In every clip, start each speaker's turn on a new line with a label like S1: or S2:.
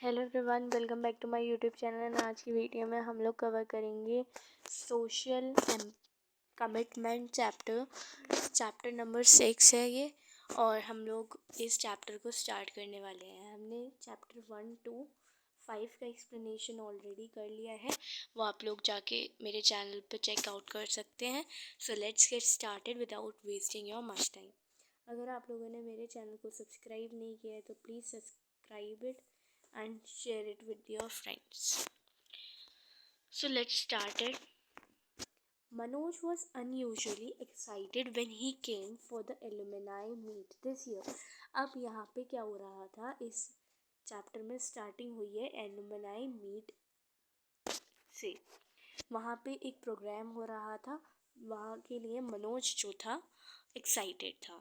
S1: Hello everyone, welcome back to my YouTube channel. And आज की video में हम लोग कवर करेंगे सोशल कमिटमेंट चैप्टर नंबर 6 है ये। और हम लोग इस चैप्टर को स्टार्ट करने वाले हैं। हमने चैप्टर 1 to 5 का एक्सप्लेनेशन ऑलरेडी कर लिया है, वो आप लोग जाके मेरे चैनल पर चेकआउट कर सकते हैं। So let's get started without wasting your much time. अगर आप लोगों ने मेरे चैनल को सब्सक्राइब नहीं किया है तो please subscribe it and share it with your friends. So let's start it. Manoj was unusually excited when he came for the alumni meet this year. अब यहाँ पे क्या हो रहा था, इस चैप्टर में स्टार्टिंग हुई है एलुमनाई मीट से। वहाँ पे एक प्रोग्राम हो रहा था, वहाँ के लिए मनोज जो था एक्साइटेड था।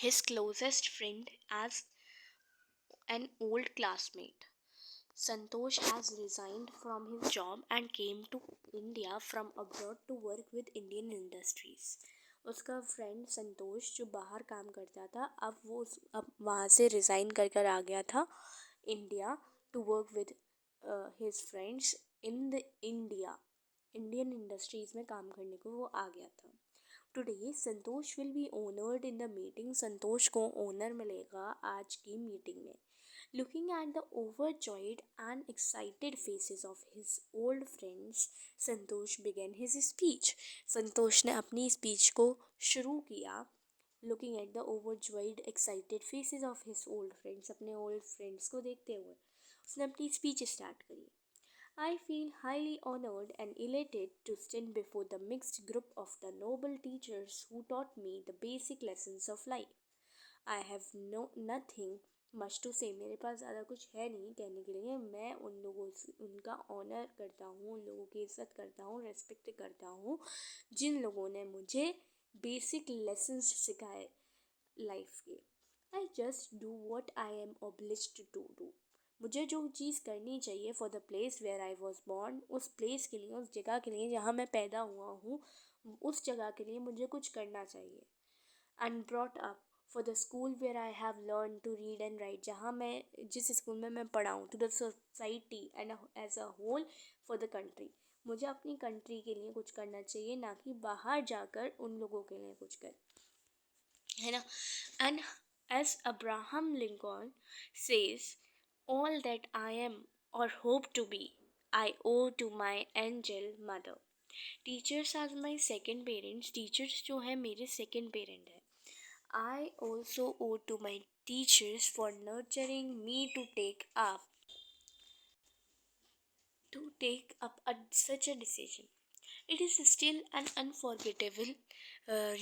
S1: His closest friend as an old classmate, Santosh has resigned from his job and came to India from abroad to work with Indian industries. उसका फ्रेंड संतोष जो बाहर काम करता था, अब वहाँ से रिज़ाइन कर कर आ गया था India to work with his friends in the Indian industries में काम करने को वो आ गया था। Today Santosh will be honoured in the meeting. Santosh को ऑनर मिलेगा आज की मीटिंग में। Looking at the overjoyed and excited faces of his old friends, Santosh began his speech. संतोष ने अपनी स्पीच को शुरू किया। Looking at the overjoyed, excited faces of his old friends, अपने old friends को देखते हुए उसने अपनी स्पीच स्टार्ट करी। I feel highly honored and elated to stand before the mixed group of the noble teachers who taught me the basic lessons of life. I have nothing much to say, मेरे पास ज़्यादा कुछ है नहीं कहने के लिए। मैं उन लोगों से उनका ऑनर करता हूँ, उन लोगों की इज़्ज़त करता हूँ, रेस्पेक्ट करता हूँ जिन लोगों ने मुझे बेसिक लेसन्स सिखाए लाइफ के। I just do what I am obliged to do. मुझे जो चीज़ करनी चाहिए for the place where I was born, उस प्लेस के लिए, उस जगह के लिए जहाँ मैं पैदा हुआ हूँ, उस जगह के लिए मुझे कुछ करना चाहिए। And brought up for the school where I have learn to read and write, जहाँ मैं जिस स्कूल में मैं पढ़ा हूँ, to the society and as a whole for the country. मुझे अपनी कंट्री के लिए कुछ करना चाहिए, ना कि बाहर जाकर उन लोगों के लिए कुछ कर, है ना। And as Abraham Lincoln says, all that I am or hope to be I owe to my angel mother. Teachers are my second parents, teachers जो है मेरे सेकेंड पेरेंट है। I also owe to my teachers for nurturing me to take up such a decision. It is still an unforgettable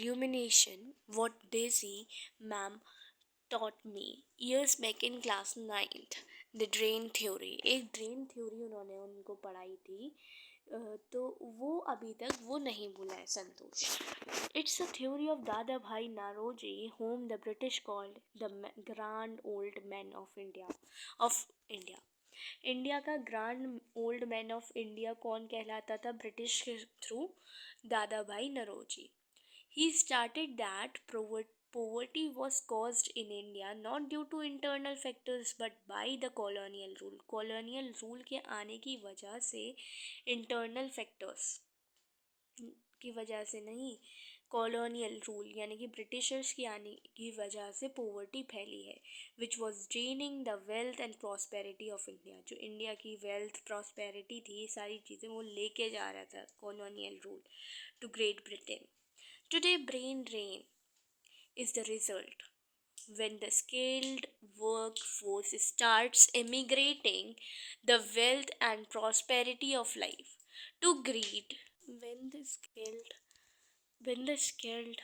S1: rumination what Daisy ma'am taught me years back in class 9th, the drain theory. एक drain theory उन्होंने उनको पढ़ाई थी, तो वो अभी तक वो नहीं भूला है संतोष। इट्स अ थ्योरी ऑफ दादा भाई Naoroji, whom the British called the grand old man of India. India का grand old man of India कौन कहलाता था ब्रिटिश के थ्रू? दादा भाई Naoroji. He started that poverty was caused in India not due to internal factors but by the colonial rule. Colonial rule के आने की वजह से, internal factors की वजह से नहीं, कॉलोनियल रूल यानी कि ब्रिटिशर्स की आने की वजह से पोवर्टी फैली है, which was draining the wealth and prosperity of India. जो इंडिया की वेल्थ प्रॉस्पेरिटी थी, सारी चीज़ें वो लेके जा रहा था colonial rule to Great Britain. Today, brain drain is the result. When the skilled workforce starts emigrating the wealth and prosperity of life to greed, when the skilled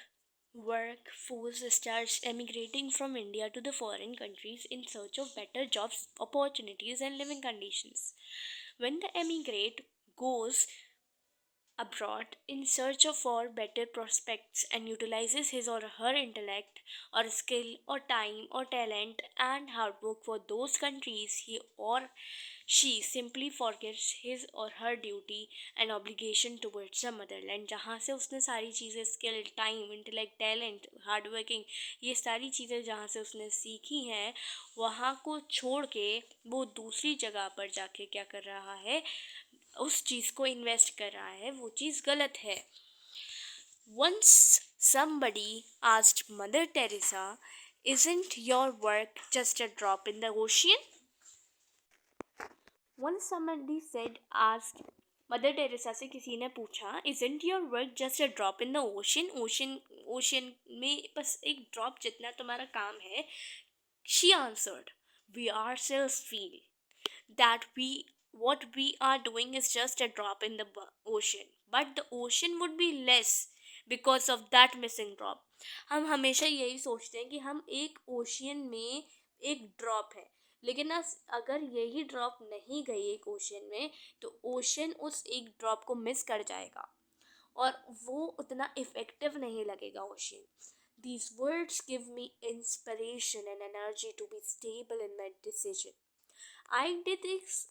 S1: workforce starts emigrating from India to the foreign countries in search of better jobs, opportunities, and living conditions, when the emigrate goes abroad in search of for better prospects and utilizes his or her intellect or skill or time or talent and hard work for those countries, he or she simply forgets his or her duty and obligation towards the motherland, जहाँ से उसने सारी चीज़ें skill time intellect talent hard working ये सारी चीज़ें जहाँ से उसने सीखी हैं वहाँ को छोड़ के वो दूसरी जगह पर जाके क्या कर रहा है, उस चीज़ को इन्वेस्ट कर रहा है, वो चीज़ गलत है. Once somebody asked Mother Teresa, isn't your work just a drop in the ocean? Once somebody said, asked mother Teresa से किसी ने पूछा, isn't your work just a drop in the ocean? Ocean में बस एक ड्रॉप जितना तुम्हारा काम है. She answered, we ourselves feel that what we are doing is just a drop in the ocean, but the ocean would be less because of that missing drop. हम हमेशा यही सोचते हैं कि हम एक ओशियन में एक ड्रॉप है, लेकिन अगर यही ड्रॉप नहीं गई एक ओशियन में तो ओशन उस एक ड्रॉप को मिस कर जाएगा और वो उतना इफेक्टिव नहीं लगेगा ocean. These words give me inspiration and energy to be stable in my decision. I did this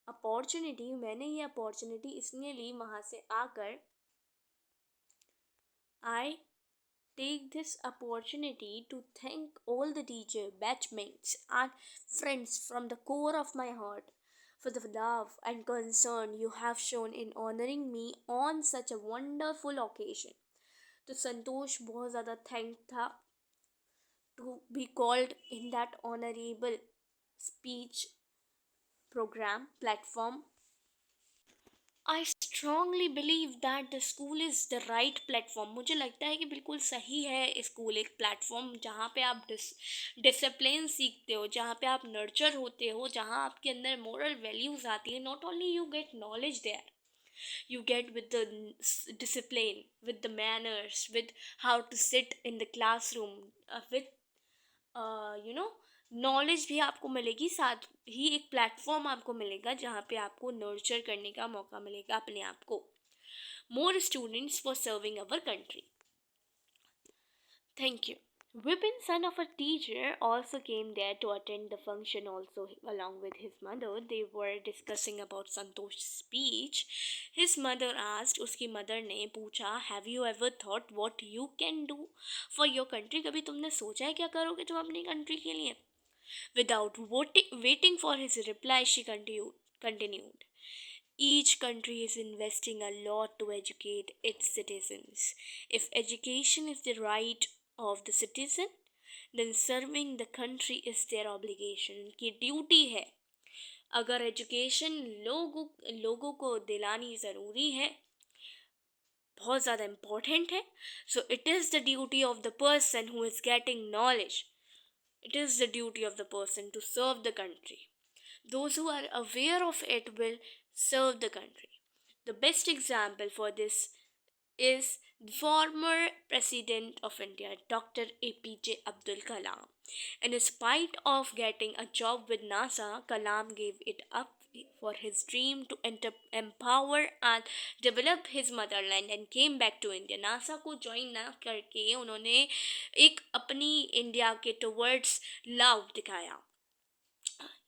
S1: opportunity, मैंने ये अपॉर्चुनिटी इसलिए ली वहाँ से आकर. I take this opportunity to thank all the teacher, batchmates and friends from the core of my heart for the love and concern you have shown in honoring me on such a wonderful occasion. तो संतोष बहुत ज़्यादा thank था to be called in that honorable speech program platform. I strongly believe that the school is the right platform. मुझे लगता है कि बिल्कुल सही है स्कूल एक प्लेटफॉर्म जहाँ पे आप डिसिप्लिन सीखते हो, जहाँ पे आप नर्चर होते हो, जहाँ आपके अंदर मोरल वैल्यूज़ आती है. Not only you get knowledge there, you get with the discipline, with the manners, with how to sit in the classroom, with knowledge भी आपको मिलेगी. साथ ही एक प्लेटफॉर्म आपको मिलेगा जहाँ पे आपको नर्चर करने का मौका मिलेगा अपने आप को. More students for serving our country. Thank you. Vipin, son of a teacher, also came there to attend the function also along with his mother. They were discussing about Santosh's speech. His mother asked, उसकी mother ने पूछा, have you ever thought what you can do for your country? कभी तुमने सोचा है क्या करोगे तुम अपनी country के लिए? Without waiting for his reply, she continued. Each country is investing a lot to educate its citizens. If education is the right of the citizen, then serving the country is their obligation. उनकी duty है. अगर education लोगों को दिलानी ज़रूरी है, बहुत ज़्यादा important है, so it is the duty of the person who is getting knowledge. It is the duty of the person to serve the country. Those who are aware of it will serve the country. The best example for this is the former President of India, Dr. APJ Abdul Kalam. In spite of getting a job with NASA, Kalam gave it up for his dream to empower and develop his motherland and came back to India. NASA को join ना करके उन्होंने एक अपनी India के towards love दिखाया.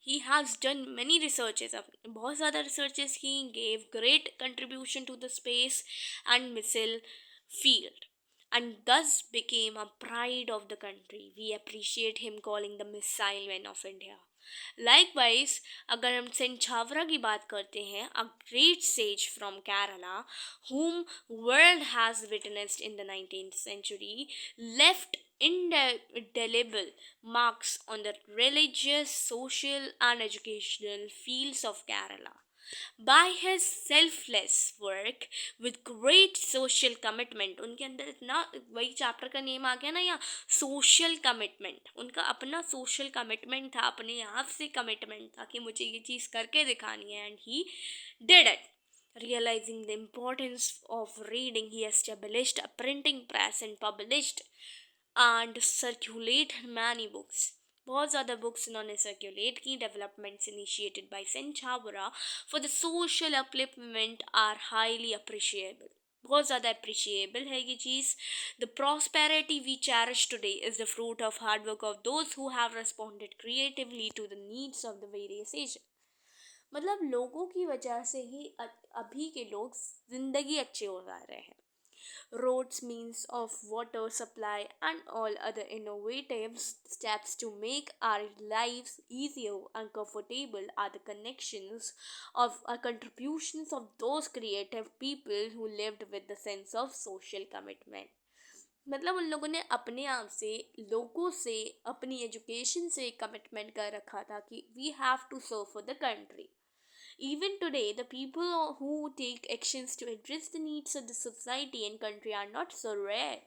S1: He has done many researches, बहुत ज़्यादा researches. He gave great contribution to the space and missile field and thus became a pride of the country. We appreciate him calling the missile man of India. Likewise, अगर हम सेन छावरा की बात करते हैं, a great sage from Kerala whom world has witnessed in the 19th century, left indelible marks on the religious, social and educational fields of Kerala. By his selfless work with great social commitment, उनके अंदर इतना, वही chapter का name आ गया ना यहाँ, social commitment. उनका अपना सोशल कमिटमेंट था, अपने आप से कमिटमेंट था कि मुझे ये चीज़ करके दिखानी है. And he did it. Realizing the importance of reading, he established a printing press and published and circulated many books. बहुत ज़्यादा बुक्स इन्होंने सर्कुलेट की. Developments initiated by saint Chhabra for the social upliftment are highly appreciable. बहुत ज़्यादा appreciable है ये चीज़. The prosperity we cherish today is the fruit of hard work of those who have responded creatively to the needs of the various age. मतलब लोगों की वजह से ही अभी के लोग जिंदगी अच्छे हो जा रहे हैं. Roads, means of water supply, and all other innovative steps to make our lives easier and comfortable are the connections of contributions of those creative people who lived with the sense of social commitment. मतलब उन लोगों ने अपने आप से, लोगों से, अपनी एजुकेशन से कमिटमेंट कर रखा था कि we have to serve for the country. Even today, the people who take actions to address the needs of the society and country are not so rare.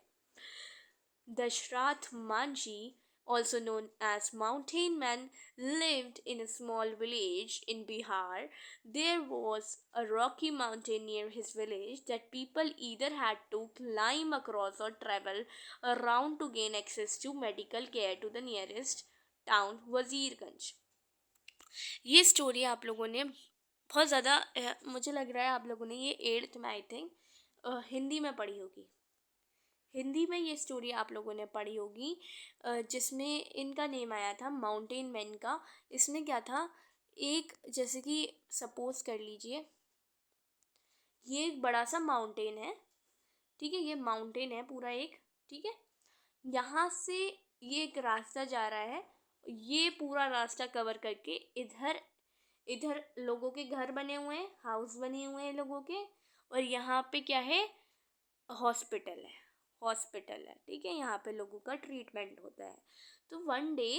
S1: Dashrath Manji, also known as Mountain Man, lived in a small village in Bihar. There was a rocky mountain near his village that people either had to climb across or travel around to gain access to medical care to the nearest town, Wazirganj. ये story आप लोगों ने बहुत ज़्यादा मुझे लग रहा है आप लोगों ने ये 8th में आई थिंक हिंदी में पढ़ी होगी. हिंदी में ये स्टोरी आप लोगों ने पढ़ी होगी जिसमें इनका नेम आया था माउंटेन मैन का. इसमें क्या था, एक जैसे कि सपोज कर लीजिए ये एक बड़ा सा माउंटेन है. ठीक है, ये माउंटेन है पूरा एक. ठीक है, यहाँ से ये एक रास्ता जा रहा है. ये पूरा रास्ता कवर करके इधर इधर लोगों के घर बने हुए हैं, हाउस बने हुए हैं लोगों के. और यहाँ पे क्या है, हॉस्पिटल है. हॉस्पिटल है, ठीक है, यहाँ पे लोगों का ट्रीटमेंट होता है. तो वन डे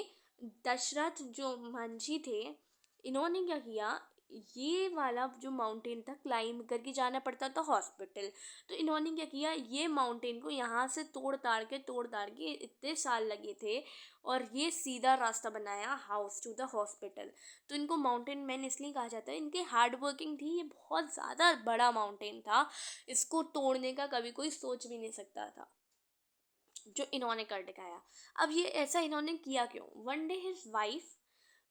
S1: दशरथ जो मंझी थे, इन्होंने क्या किया, ये वाला जो माउंटेन था क्लाइंब करके जाना पड़ता था हॉस्पिटल. तो इन्होंने क्या किया, ये माउंटेन को यहाँ से तोड़ ताड़ के इतने साल लगे थे और ये सीधा रास्ता बनाया हाउस टू द हॉस्पिटल. तो इनको माउंटेन मैन इसलिए कहा जाता है, इनके हार्ड वर्किंग थी. ये बहुत ज़्यादा बड़ा माउंटेन था, इसको तोड़ने का कभी कोई सोच भी नहीं सकता था, जो इन्होंने कर दिखाया. अब ये ऐसा इन्होंने किया क्यों? One day his wife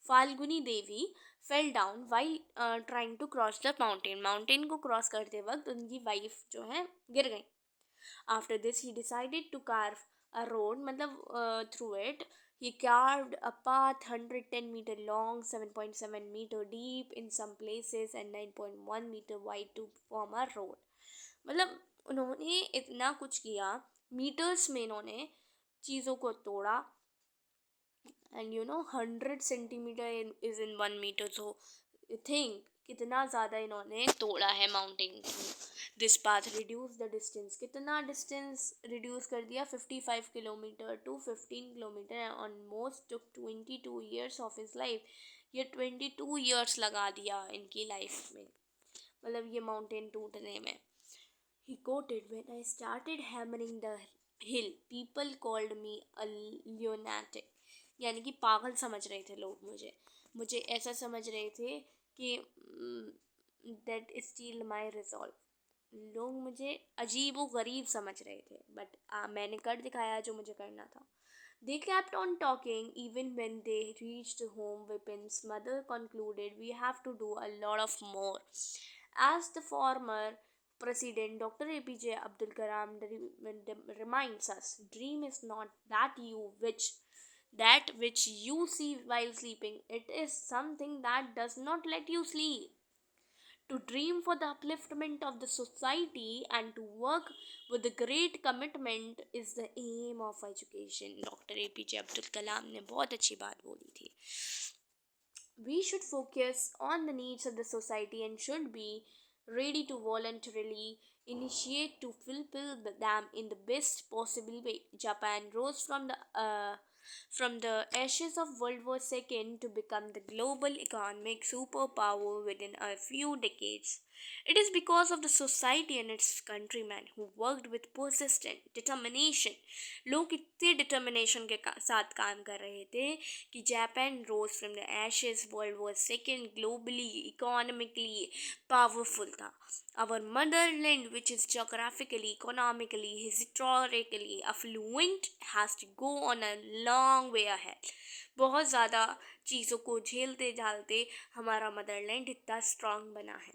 S1: Falguni Devi fell down while trying to cross the mountain. Mountain को क्रॉस करते वक्त उनकी वाइफ जो है गिर गई. After this he decided to carve a road, मतलब through it he carved a path 110 meter long, 7.7 meter deep in some places and 9.1 meter wide to form a road. मतलब उन्होंने इतना कुछ किया, मीटर्स में इन्होंने चीज़ों को तोड़ा. And 100 centimetre is in 1 metre. So think कितना ज़्यादा इन्होंने तोड़ा है माउंटेन को. This path reduce the distance. कितना डिस्टेंस रिड्यूस कर दिया, 55 kilometre to 15 kilometre. Almost took 22 years of his life. ये 22 ईयर्स लगा दिया इनकी लाइफ में, मतलब ये माउंटेन टूटने में. He quoted, when I started hammering the hill, people called me a lunatic. यानी कि पागल समझ रहे थे लोग मुझे ऐसा समझ रहे थे कि that steal my resolve. लोग मुझे अजीब व गरीब समझ रहे थे, बट मैंने कर दिखाया जो मुझे करना था. They kept on talking even when they reached home. Vipin's mother concluded, we have to do a lot of more. As the former President Dr. APJ Abdul Kalam reminds us, dream is not that which you see while sleeping. It is something that does not let you sleep. To dream for the upliftment of the society and to work with a great commitment is the aim of education. Doctor APJ Abdul Kalam ने बहुत अच्छी बात बोली थी. We should focus on the needs of the society and should be ready to voluntarily initiate to fulfill them in the best possible way. Japan rose from the ashes of World War II to become the global economic superpower within a few decades. It is because of the society and its countrymen who worked with persistent determination. लोग इतने determination के साथ काम कर रहे थे कि Japan rose from the ashes. World War II globally, economically powerful था. Our motherland, which is geographically, economically, historically affluent, has to go on a long way ahead. बहुत ज़्यादा चीज़ों को झेलते झालते हमारा मदरलैंड इतना स्ट्रांग बना है.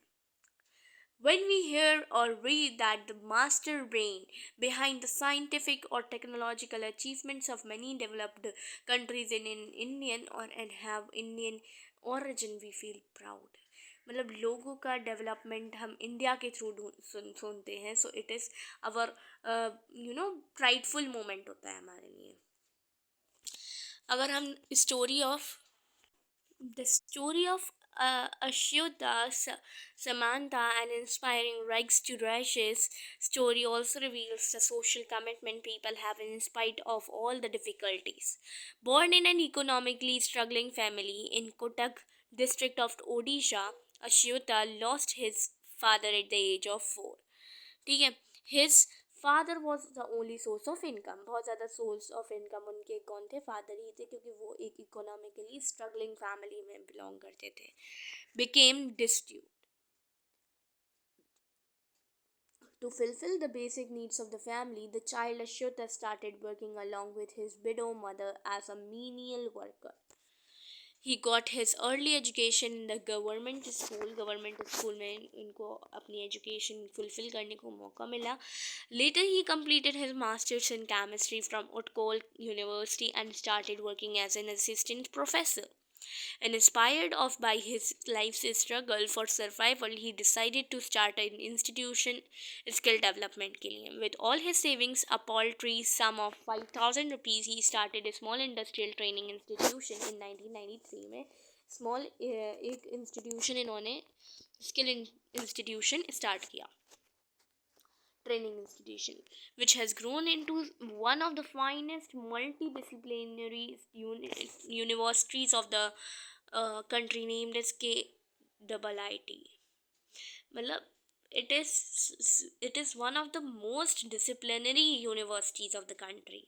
S1: When we hear or read that the master brain behind the scientific or technological achievements of many developed countries in Indian or and have Indian origin, we feel proud. मतलब लोगों का development हम India के through सुनते हैं, so it is our prideful moment होता है हमारे लिए. अगर हम story of The story of Ashyuta, Samantha, and inspiring Rags to Rashes story also reveals the social commitment people have in spite of all the difficulties. Born in an economically struggling family in Kotak district of Odisha, Ashyuta lost his father at the age of 4. ठीक है. His father was the only source of income. बहुत ज़्यादा source of income उनके कौन थे? Father ही थे, क्योंकि वो एक इकोनॉमिकली स्ट्रगलिंग फैमिली में बिलोंग करते थे. Became डिस्ट्यूट. To fulfill the basic needs of the family, the child Ashuta started working along with his widow mother as a menial worker. He got his early education in the government school. Government school में इनको अपनी education fulfill करने को मौका मिला. Later he completed his masters in chemistry from Utkal University and started working as an assistant professor. And inspired of by his life's struggle for survival, he decided to start an institution skill development के लिए. With all his savings, a paltry sum of 5,000 rupees, he started a small industrial training institution in 1993 में. Small एक institution इन्होंने skill institution start किया, training institution, which has grown into one of the finest multidisciplinary universities of the country, named as KIIT. मतलब it is one of the most disciplinary universities of the country.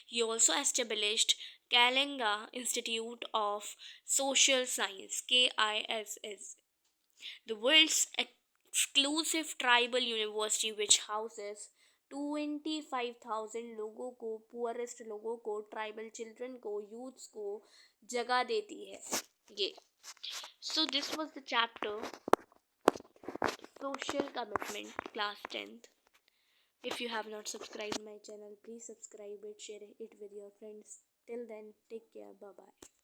S1: He also established Kalinga Institute of Social Science, KISS, the world's exclusive tribal university, which houses 25,000 लोगों को, poorest लोगों को, tribal children को, youths को जगह देती है ये. So this was the chapter social commitment, class 10th. If you have not subscribed my channel, please subscribe it, share it with your friends. Till then, take care, bye bye.